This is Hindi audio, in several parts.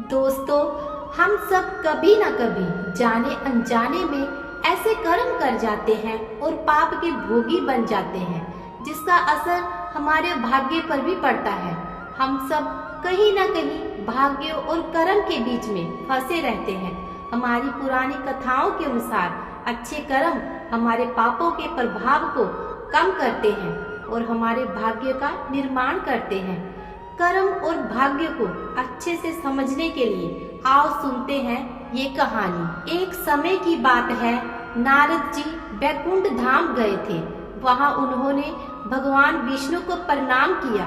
दोस्तों, हम सब कभी न कभी जाने अनजाने में ऐसे कर्म कर जाते हैं और पाप के भोगी बन जाते हैं जिसका असर हमारे भाग्य पर भी पड़ता है। हम सब कहीं न कहीं भाग्य और कर्म के बीच में फंसे रहते हैं। हमारी पुरानी कथाओं के अनुसार अच्छे कर्म हमारे पापों के प्रभाव को कम करते हैं और हमारे भाग्य का निर्माण करते हैं। कर्म और भाग्य को अच्छे से समझने के लिए आओ सुनते हैं ये कहानी। एक समय की बात है, नारद जी बैकुंठ धाम गए थे। वहां उन्होंने भगवान विष्णु को प्रणाम किया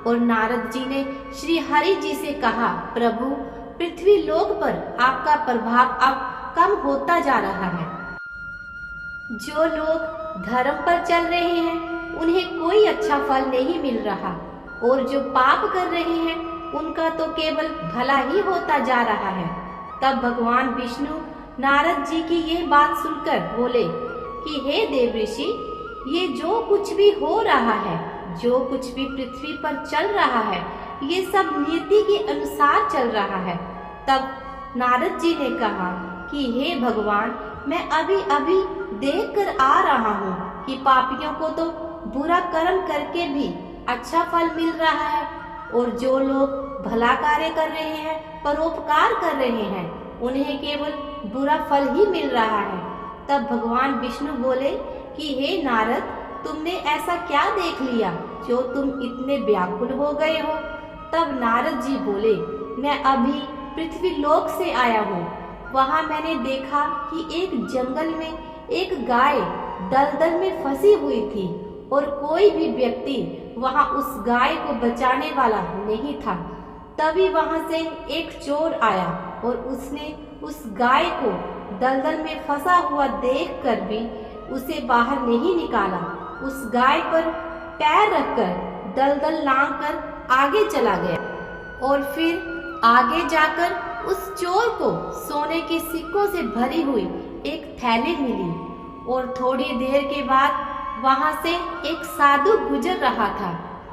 और नारद जी ने श्री हरि जी से कहा, प्रभु, पृथ्वी लोक पर आपका प्रभाव अब कम होता जा रहा है। जो लोग धर्म पर चल रहे हैं उन्हें कोई अच्छा फल नहीं मिल रहा और जो पाप कर रहे हैं उनका तो केवल भला ही होता जा रहा है। तब भगवान विष्णु नारद जी की यह बात सुनकर बोले कि हे देव ऋषि, ये जो कुछ भी हो रहा है, जो कुछ भी पृथ्वी पर चल रहा है, ये सब नियति के अनुसार चल रहा है। तब नारद जी ने कहा कि हे भगवान, मैं अभी अभी देख कर आ रहा हूँ कि पापियों को तो बुरा कर्म करके भी अच्छा फल मिल रहा है और जो लोग भला कार्य कर रहे हैं, परोपकार कर रहे हैं, उन्हें केवल बुरा फल ही मिल रहा है। तब भगवान विष्णु बोले कि हे नारद, तुमने ऐसा क्या देख लिया जो तुम इतने व्याकुल हो गए हो? तब नारद जी बोले, मैं अभी पृथ्वी लोक से आया हूँ। वहाँ मैंने देखा कि एक जंगल में एक गाय दलदल में फंसी हुई थी और कोई भी व्यक्ति वहां उस गाय को बचाने वाला नहीं था। तभी वहां से एक चोर आया और उसने उस गाय को दलदल में फंसा हुआ देखकर भी उसे बाहर नहीं निकाला। उस गाय पर पैर रखकर दलदल लांघकर आगे चला गया और फिर आगे जाकर उस चोर को सोने के सिक्कों से भरी हुई एक थैली मिली और थोड़ी देर के बाद वहां से एक साधु गुजर रहा था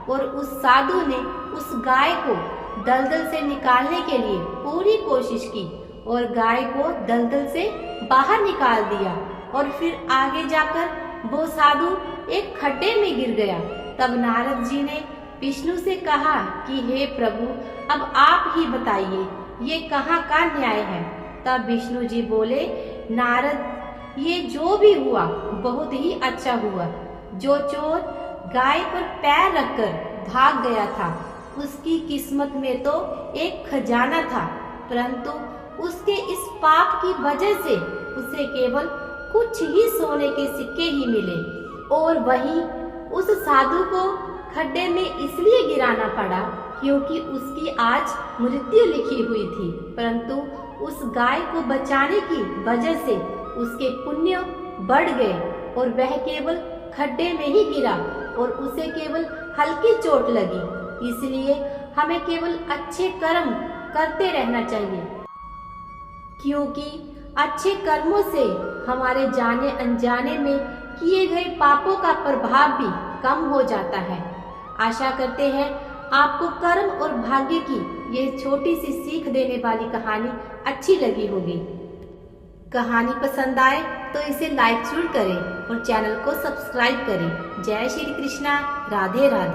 और उस साधु ने उस गाय को दलदल से निकालने के लिए पूरी कोशिश की और गाय को दलदल से बाहर निकाल दिया और फिर आगे जाकर वो साधु एक खड्डे में गिर गया। तब नारद जी ने विष्णु से कहा कि हे प्रभु, अब आप ही बताइए ये कहाँ का न्याय है? तब विष्णु जी बोले, नारद, ये जो भी हुआ बहुत ही अच्छा हुआ। जो चोर गाय पर पैर रखकर भाग गया था, उसकी किस्मत में तो एक खजाना था, परंतु उसके इस पाप की वजह से उसे केवल कुछ ही सोने के सिक्के ही मिले और वही उस साधु को खड्डे में इसलिए गिराना पड़ा क्योंकि उसकी आज मृत्यु लिखी हुई थी, परंतु उस गाय को बचाने की वजह से उसके पुण्य बढ़ गए और वह केवल खड्डे में ही गिरा और उसे केवल हल्की चोट लगी। इसलिए हमें केवल अच्छे कर्म करते रहना चाहिए क्योंकि अच्छे कर्मों से हमारे जाने अनजाने में किए गए पापों का प्रभाव भी कम हो जाता है। आशा करते हैं आपको कर्म और भाग्य की यह छोटी सी सीख देने वाली कहानी अच्छी लगी होगी। कहानी पसंद आए तो इसे लाइक जरूर करें और चैनल को सब्सक्राइब करें। जय श्री कृष्णा, राधे राधे।